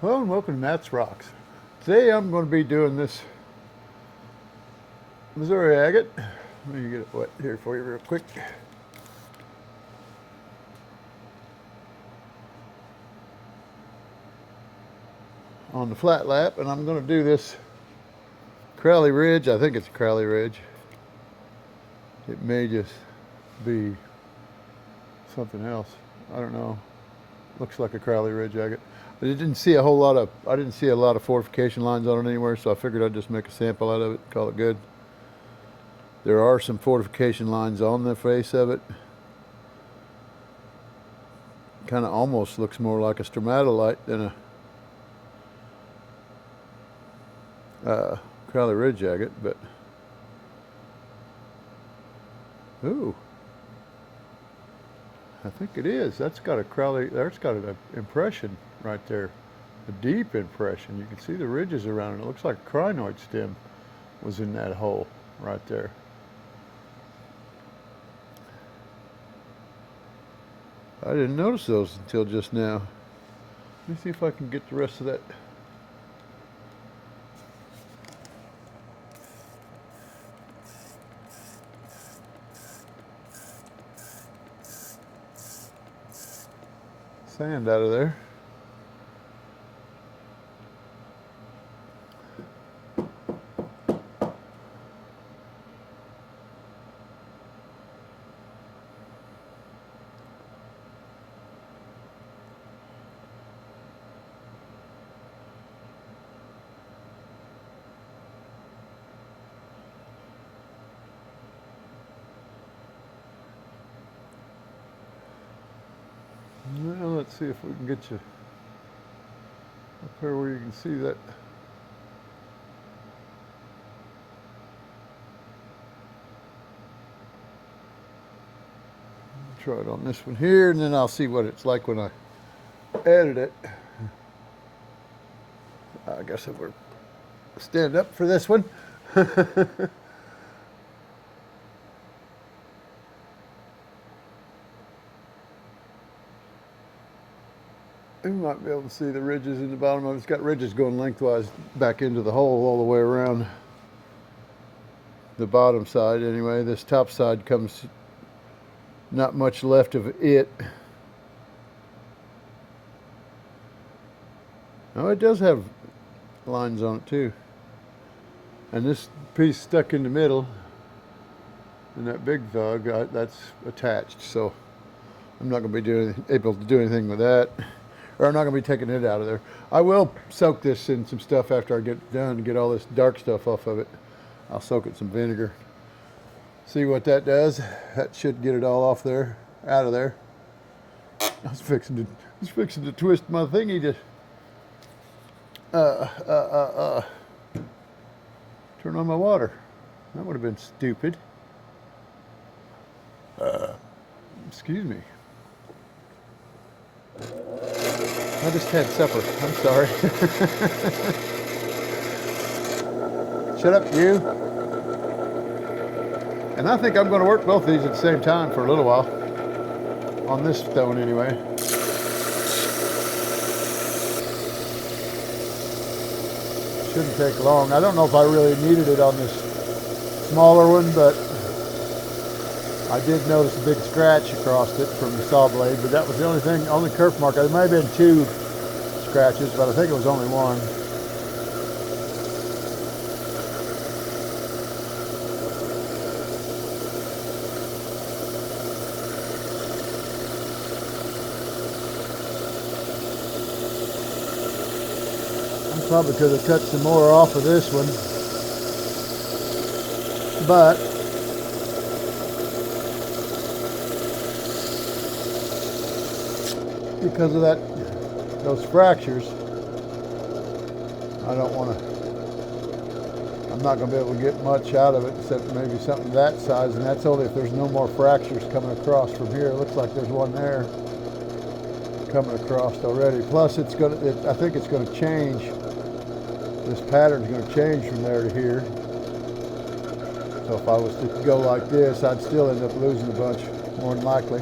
Hello and welcome to Matt's Rocks. Today I'm going to be doing this Missouri agate. Let me get it wet here for you real quick. On the flat lap, and I'm going to do this Crowley Ridge. I think it's a Crowley Ridge. It may just be something else. I don't know. Looks like a Crowley Ridge agate. But I didn't see a lot of fortification lines on it anywhere, so I figured I'd just make a sample out of it, call it good. There are some fortification lines on the face of it. Kind of almost looks more like a stromatolite than a Crowley Ridge agate, but ooh, I think it is. That's got a Crowley. That's got an impression right there, a deep impression. You can see the ridges around it. It looks like a crinoid stem was in that hole right there. I didn't notice those until just now. Let me see if I can get the rest of that. Sand out of there. Well, let's see if we can get you up here where you can see that. Try it on this one here, and then I'll see what it's like when I edit it. I guess if we're stand up for this one. You might be able to see the ridges in the bottom of it. It's got ridges going lengthwise back into the hole all the way around the bottom side anyway. This top side comes not much left of it. Oh, it does have lines on it too. And this piece stuck in the middle, and that big thug, that's attached. So I'm not going to be able to do anything with that. Or I'm not going to be taking it out of there. I will soak this in some stuff after I get done to get all this dark stuff off of it. I'll soak it in some vinegar. See what that does. That should get it all off there, out of there. I was fixing to twist my thingy to turn on my water. That would have been stupid. Excuse me. I just had supper. I'm sorry. Shut up, you. And I think I'm going to work both of these at the same time for a little while. On this stone, anyway. Shouldn't take long. I don't know if I really needed it on this smaller one, but I did notice a big scratch across it from the saw blade, but that was the only kerf mark. There may have been 2 scratches, but I think it was only 1. I probably could have cut some more off of this one, but because of those fractures, I'm not going to be able to get much out of it except maybe something that size, and that's only if there's no more fractures coming across from here. It looks like there's one there coming across already. Plus, I think it's going to change. This pattern's going to change from there to here. So if I was to go like this, I'd still end up losing a bunch, more than likely.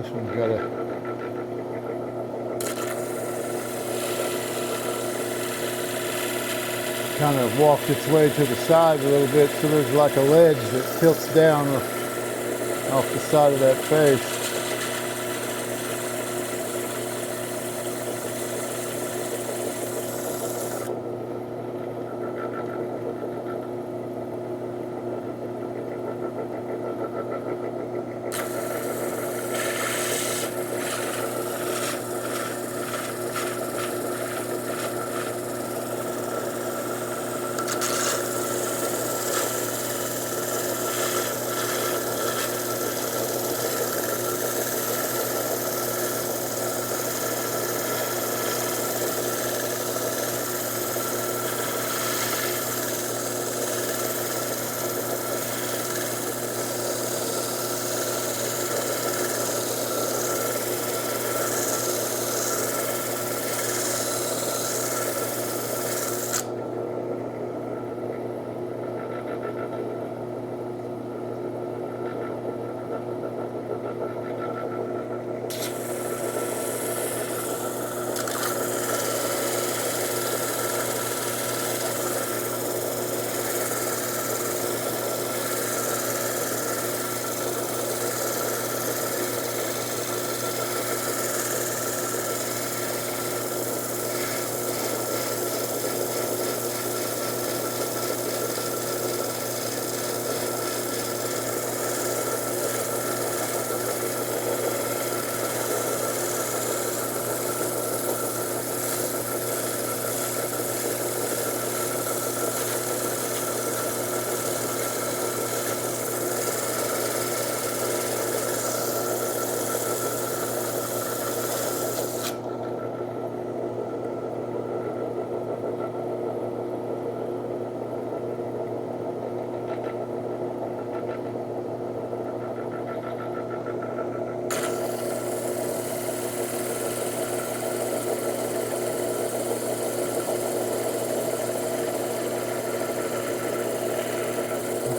This one's got a kind of walked its way to the side a little bit, so there's like a ledge that tilts down off the side of that face.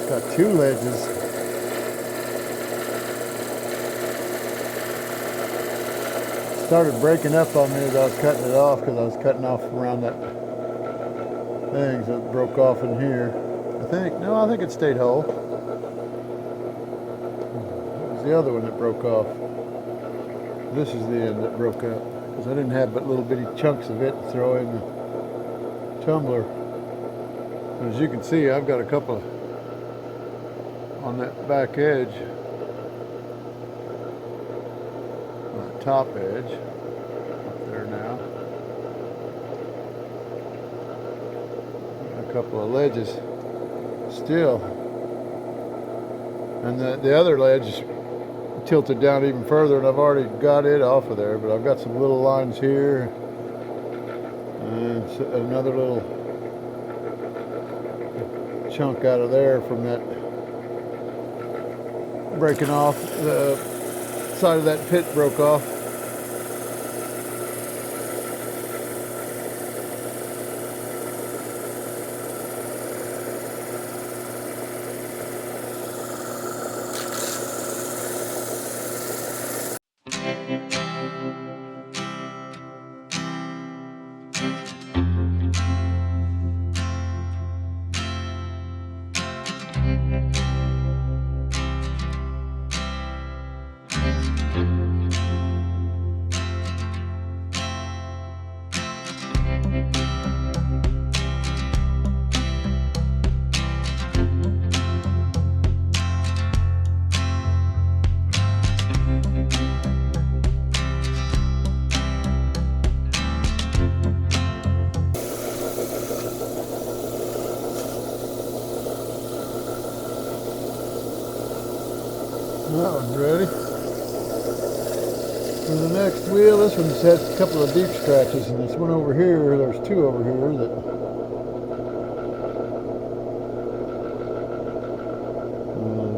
Got two ledges. Started breaking up on me as I was cutting it off, because I was cutting off around that thing, so it broke off in here. I think it stayed whole. It was the other one that broke off. This is the end that broke up, because I didn't have but little bitty chunks of it to throw in the tumbler. As you can see, I've got a couple on that back edge, on the top edge, up there now. A couple of ledges still. And the other ledge tilted down even further, and I've already got it off of there, but I've got some little lines here, and another little chunk out of there from that breaking off. The side of that pit broke off. That one's ready. For the next wheel, this one's had a couple of deep scratches, and this one over here, there's two over here that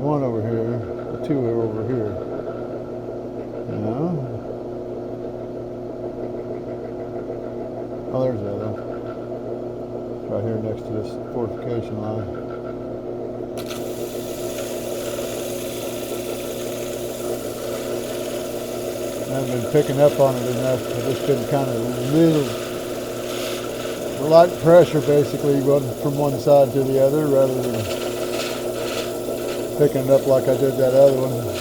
one over here, the two are over here. Yeah. Oh, there's the other one. It's right here next to this fortification line. haven't been picking up on it enough. I've just been kind of little light pressure basically from one side to the other rather than picking it up like I did that other one.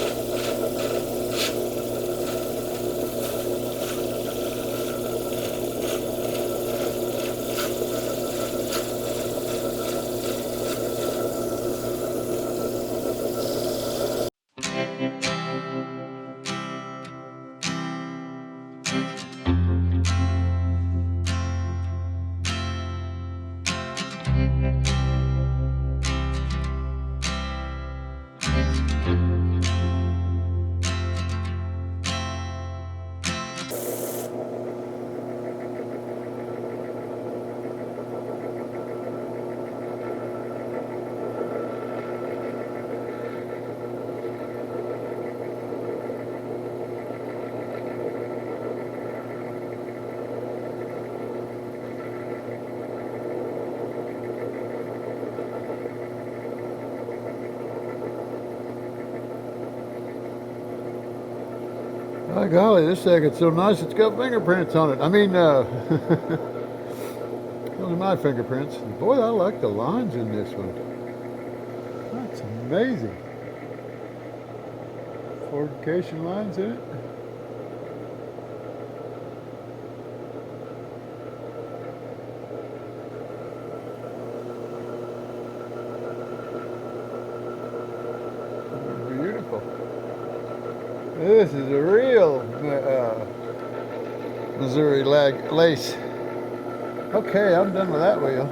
By golly, this agate so nice it's got fingerprints on it. I mean, those are my fingerprints. Boy, I like the lines in this one. That's amazing. Fortification lines in it. Beautiful. This is a real Missouri lace. Okay, I'm done with that wheel.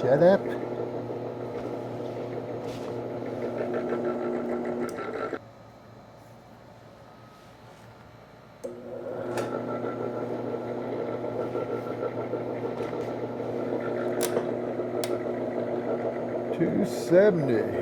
Shut up. $270.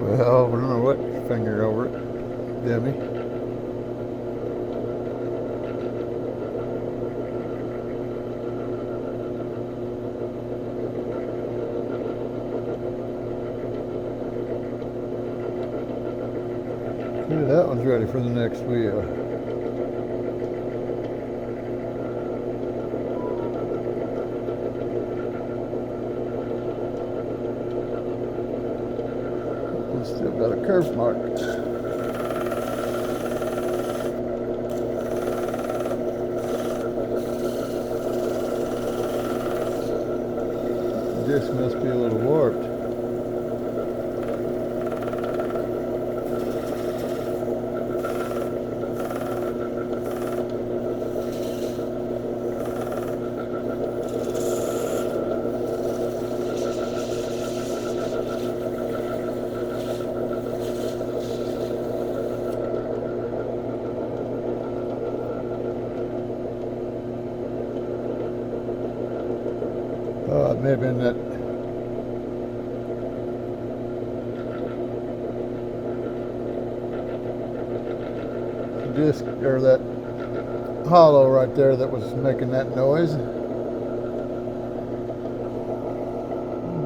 Well, I don't know what finger over it, Demi. Ooh, that one's ready for the next wheel. Still got a curve mark. This must be a little warped. Oh, it may have been that disc or that hollow right there that was making that noise. I'm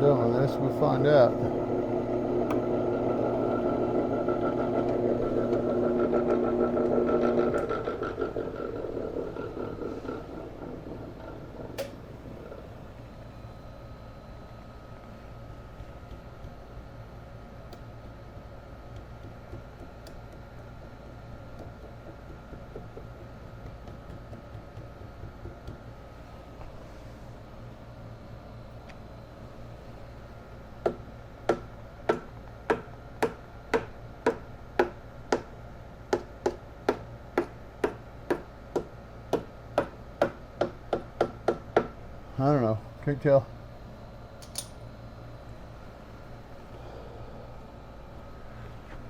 done with this, we'll find out. I don't know. Can't tell.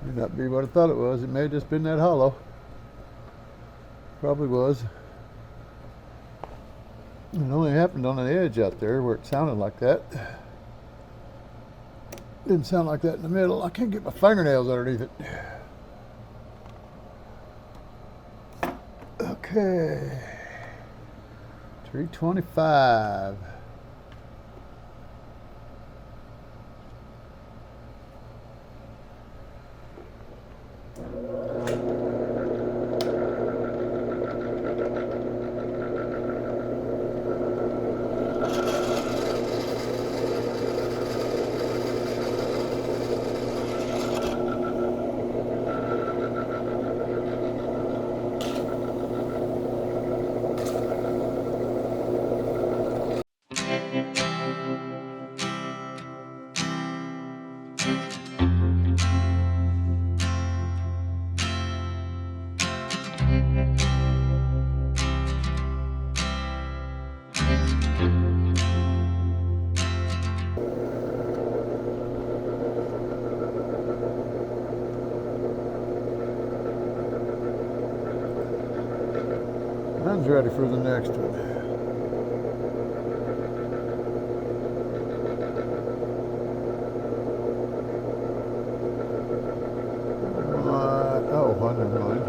May not be what I thought it was. It may have just been that hollow. Probably was. It only happened on the edge out there where it sounded like that. Didn't sound like that in the middle. I can't get my fingernails underneath it. Okay. 325. Mine's ready for the next one. Oh, never mind.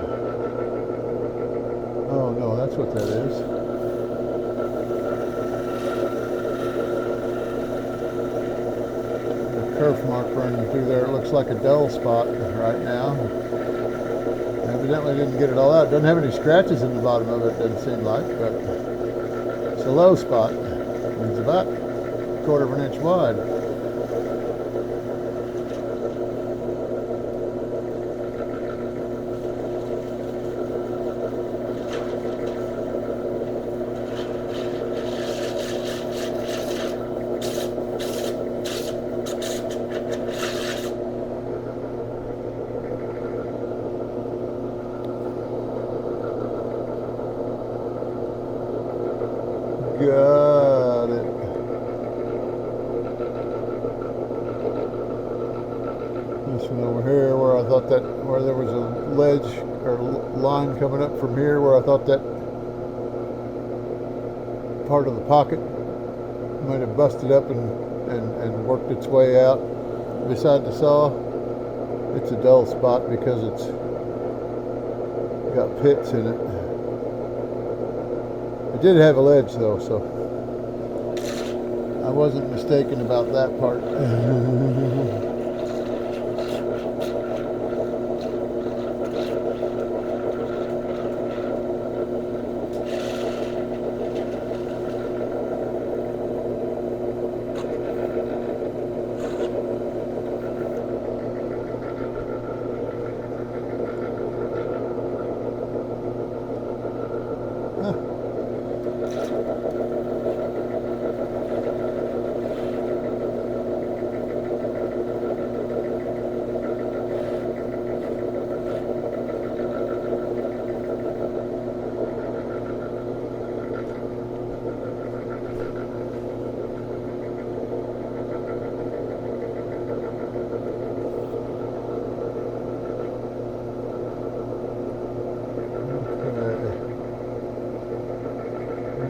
Oh no, that's what that is. The kerf mark running through there. It looks like a dull spot right now. Evidently didn't get it all out. Doesn't have any scratches in the bottom of it, doesn't seem like, but it's a low spot. It's about 1/4 of an inch wide. Got it. This one over here where I thought that, where there was a ledge or line coming up from here where I thought that part of the pocket might have busted up and worked its way out beside the saw. It's a dull spot because it's got pits in it. It did have a ledge though, so I wasn't mistaken about that part.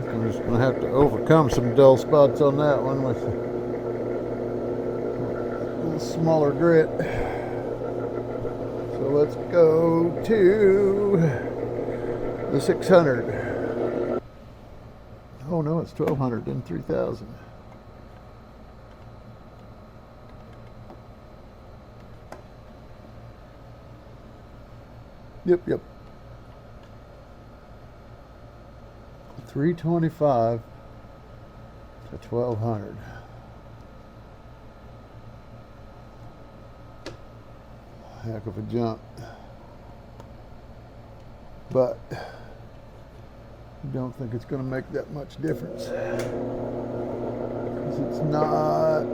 I'm just going to have to overcome some dull spots on that one with a little smaller grit. So let's go to the 600. Oh no, it's 1200 and 3000. Yep. 325 to 1200. Heck of a jump. But I don't think it's going to make that much difference. Because it's not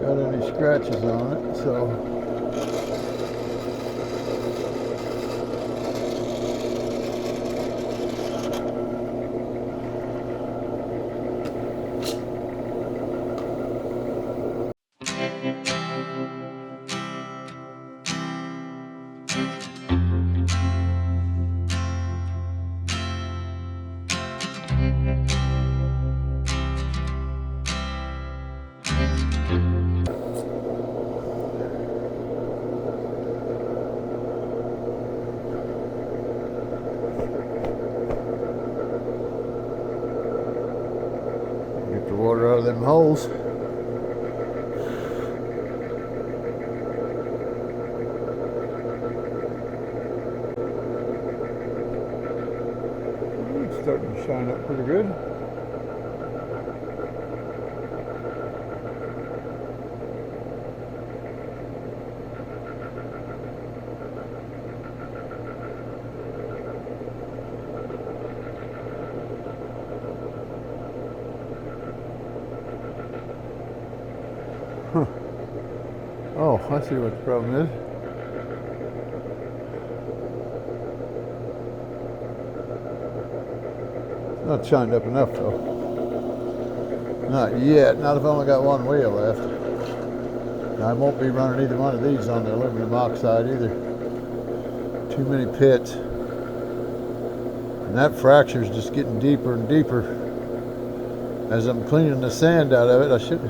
got any scratches on it, so them holes. It's starting to shine up pretty good. Huh. Oh, I see what the problem is. Not shined up enough though. Not yet. Not if I've only got one wheel left. I won't be running either one of these on the aluminum oxide either. Too many pits. And that fracture is just getting deeper and deeper. As I'm cleaning the sand out of it, I should.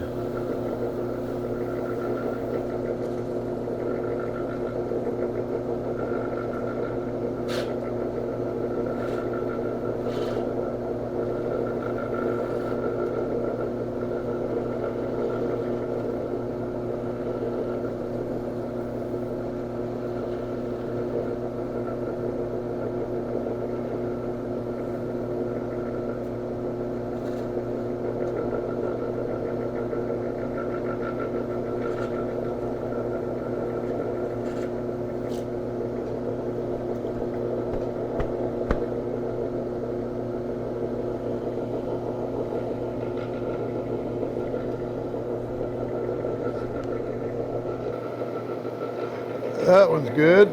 That one's good. I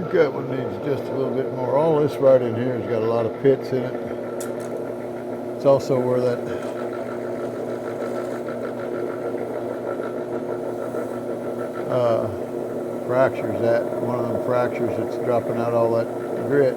think that one needs just a little bit more. All this right in here has got a lot of pits in it. It's also where that fracture's at. One of them fractures that's dropping out all that grit.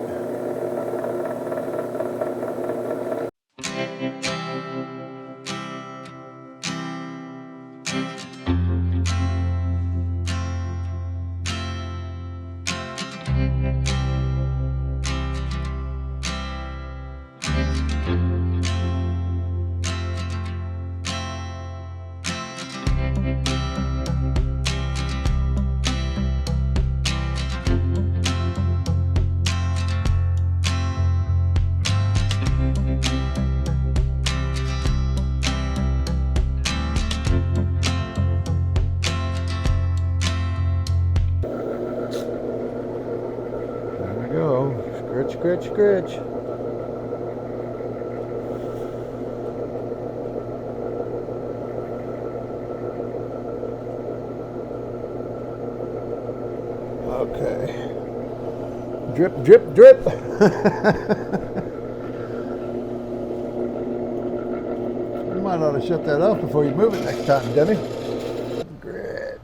Scritch, scritch. Okay. Drip, drip, drip. You might ought to shut that off before you move it next time, Debbie. Great.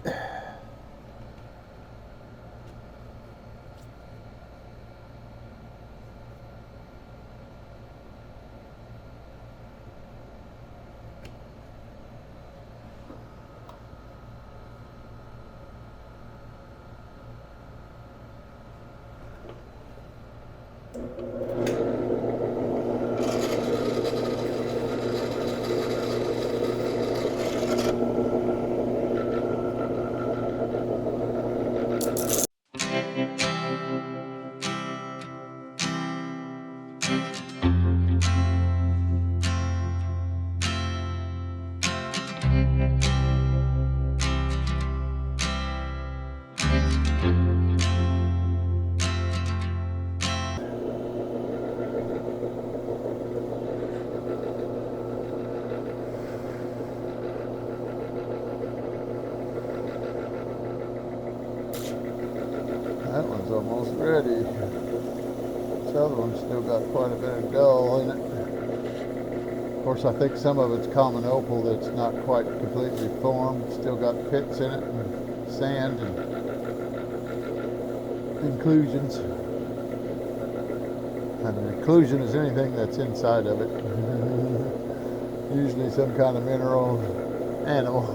That one's almost ready. This other one's still got quite a bit of dull in it. Of course, I think some of it's common opal that's not quite completely formed. Still got pits in it and sand and inclusions. And an inclusion is anything that's inside of it. Usually some kind of mineral animal.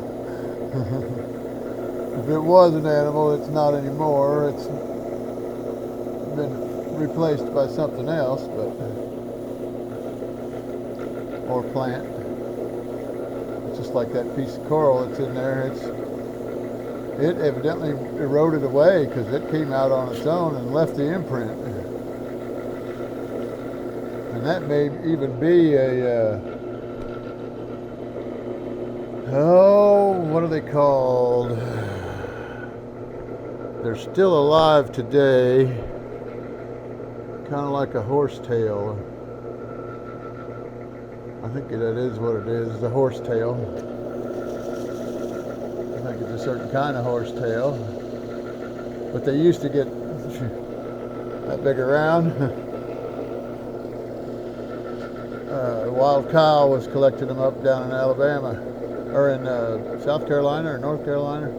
If it was an animal, it's not anymore. It's been replaced by something else, or plant. Just like that piece of coral that's in there. It evidently eroded away because it came out on its own and left the imprint. And that may even be what are they called? They're still alive today. Kind of like a horsetail. I think that is what it is, the horsetail. I think it's a certain kind of horsetail. But they used to get that big around. Wild Kyle was collecting them up down in Alabama, or in South Carolina or North Carolina.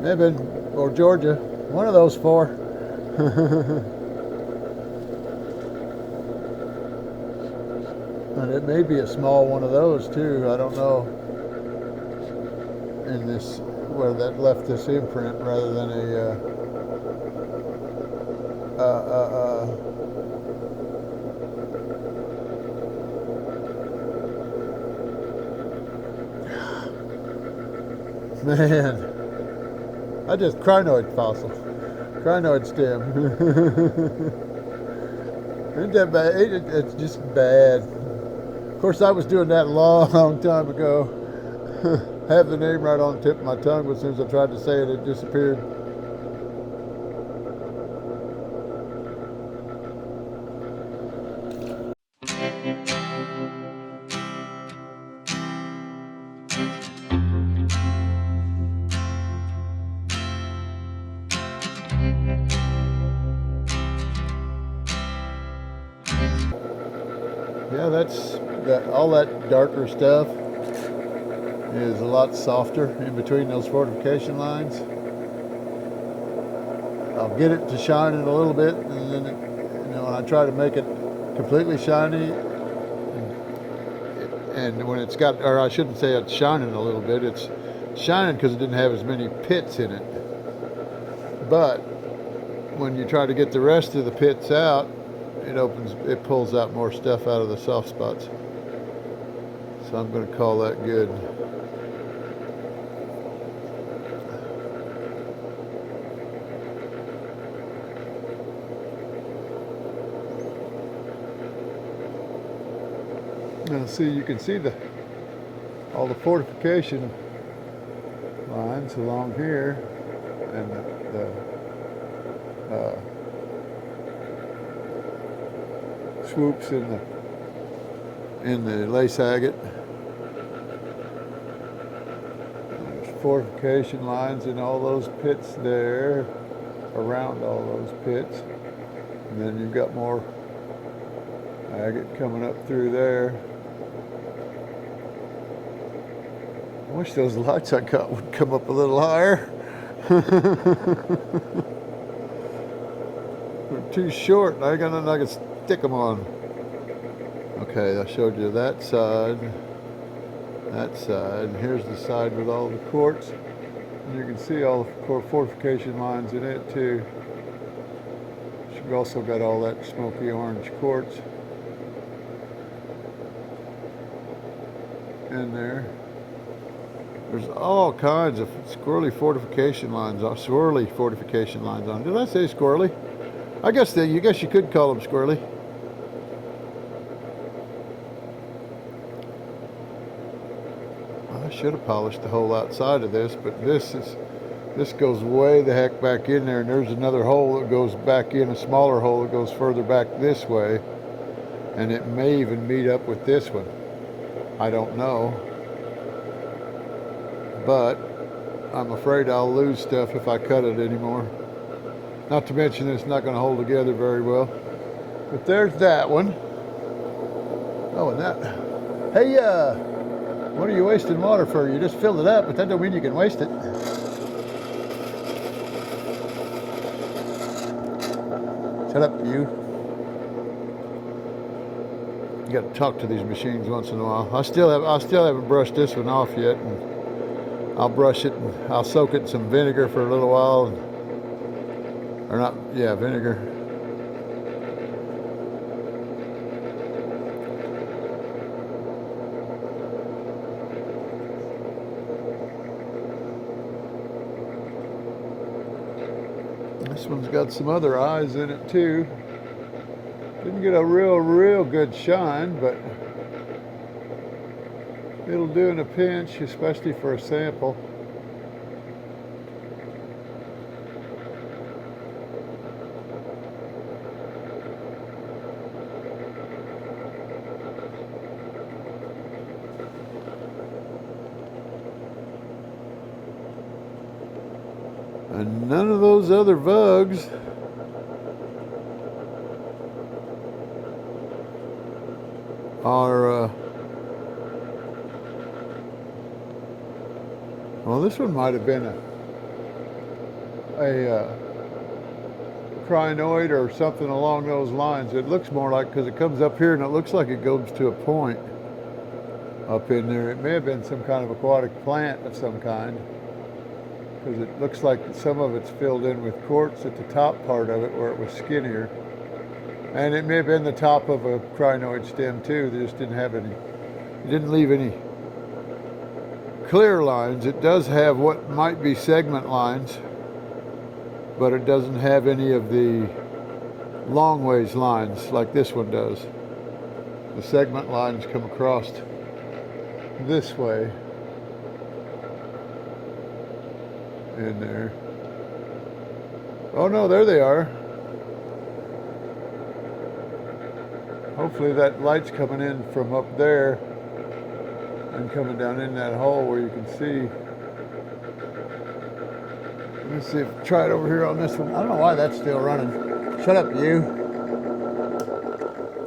Maybe, or Georgia. One of those four. And it may be a small one of those too. I don't know. In this, where that left this imprint rather than man, I just crinoid fossil, crinoid stem. Isn't that bad? It's just bad. Of course, I was doing that a long time ago. Have the name right on the tip of my tongue, but as soon as I tried to say it, it disappeared. Yeah, all that darker stuff is a lot softer in between those fortification lines. I'll get it to shining a little bit, and then when I try to make it completely shiny, and when it's got, or I shouldn't say it's shining a little bit, it's shining because it didn't have as many pits in it. But when you try to get the rest of the pits out, it pulls out more stuff out of the soft spots. So I'm going to call that good. Now see, you can see all the fortification lines along here, and the swoops in the lace agate. There's fortification lines in all those pits there, around all those pits, and then you've got more agate coming up through there. I wish those lights I got would come up a little higher. They're too short, and I ain't got nothing I can stick them on. Okay, I showed you that side. Here's the side with all the quartz. And you can see all the fortification lines in it too. You've also got all that smoky orange quartz in there. There's all kinds of swirly fortification lines on. Did I say squirrely? I guess you could call them squirrely. I should have polished the whole outside of this, but this goes way the heck back in there, and there's another hole that goes back in, a smaller hole that goes further back this way, and it may even meet up with this one. I don't know. But I'm afraid I'll lose stuff if I cut it anymore. Not to mention it's not going to hold together very well. But there's that one. Oh, and that. Hey, what are you wasting water for? You just filled it up, but that don't mean you can waste it. Shut up, you. You got to talk to these machines once in a while. I still haven't brushed this one off yet. And I'll brush it and I'll soak it in some vinegar for a little while. Or not, yeah, vinegar. This one's got some other eyes in it too. Didn't get a real good shine, but it'll do in a pinch, especially for a sample. And none of those other bugs are, well, this one might have been a crinoid or something along those lines. It looks more like, because it comes up here and it looks like it goes to a point up in there. It may have been some kind of aquatic plant of some kind, because it looks like some of it's filled in with quartz at the top part of it where it was skinnier. And it may have been the top of a crinoid stem too. They just didn't have any, it didn't leave any clear lines. It does have what might be segment lines, but it doesn't have any of the long ways lines like this one does. The segment lines come across this way in there. Oh no, there they are. Hopefully that light's coming in from up there and coming down in that hole where you can see. Let me see if try it over here on this one. I don't know why that's still running. Shut up, you.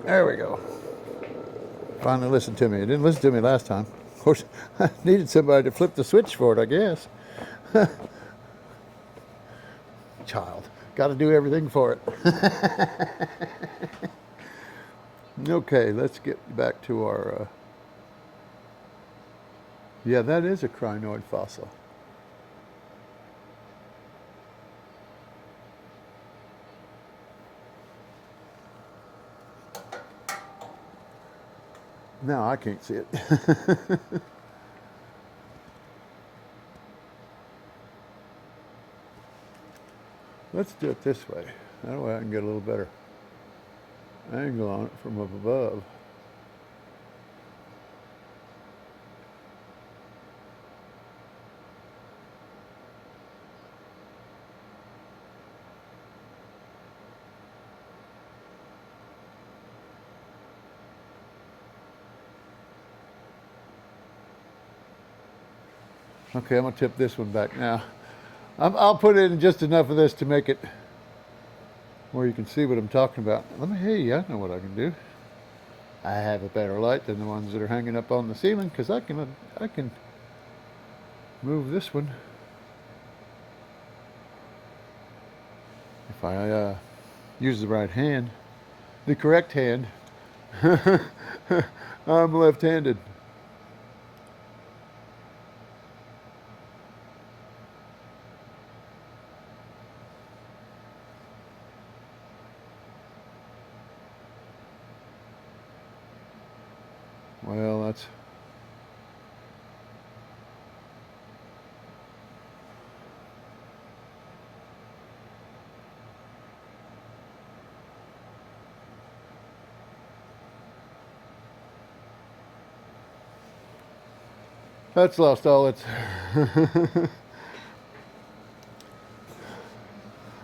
There we go. Finally listened to me. It didn't listen to me last time. Of course, I needed somebody to flip the switch for it, I guess. Child. Got to do everything for it. Okay, let's get back to our... yeah, that is a crinoid fossil. Now I can't see it. Let's do it this way. That way I can get a little better angle on it from up above. Okay, I'm going to tip this one back now. I'll put in just enough of this to make it where you can see what I'm talking about. Hey, I know what I can do. I have a better light than the ones that are hanging up on the ceiling, because I can move this one if I use the right hand, the correct hand. I'm left-handed. Well, that's lost all its...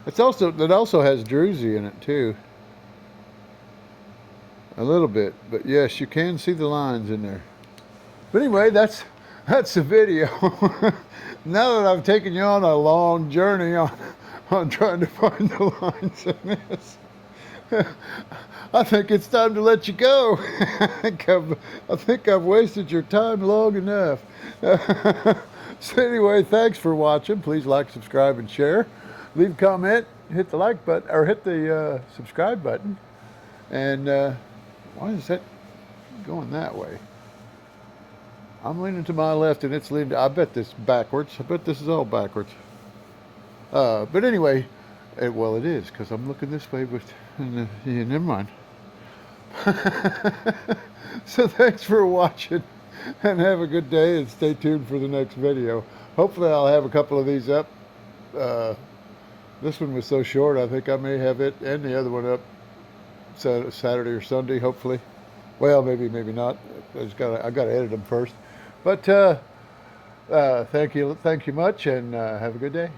it also has druzy in it too. A little bit, but yes, you can see the lines in there. But anyway, that's the video. Now that I've taken you on a long journey on trying to find the lines in this, I think it's time to let you go. I think I've wasted your time long enough. So anyway, thanks for watching. Please like, subscribe, and share. Leave a comment, hit the like button, or hit the subscribe button. And why is that going that way? I'm leaning to my left and it's leaning, I bet this backwards. I bet this is all backwards. But anyway, well it is, because I'm looking this way, but yeah, never mind. So thanks for watching, and have a good day, and stay tuned for the next video. Hopefully I'll have a couple of these up. This one was so short, I think I may have it and the other one up Saturday or Sunday, hopefully. Well, maybe not. I gotta edit them first. But thank you much, and have a good day.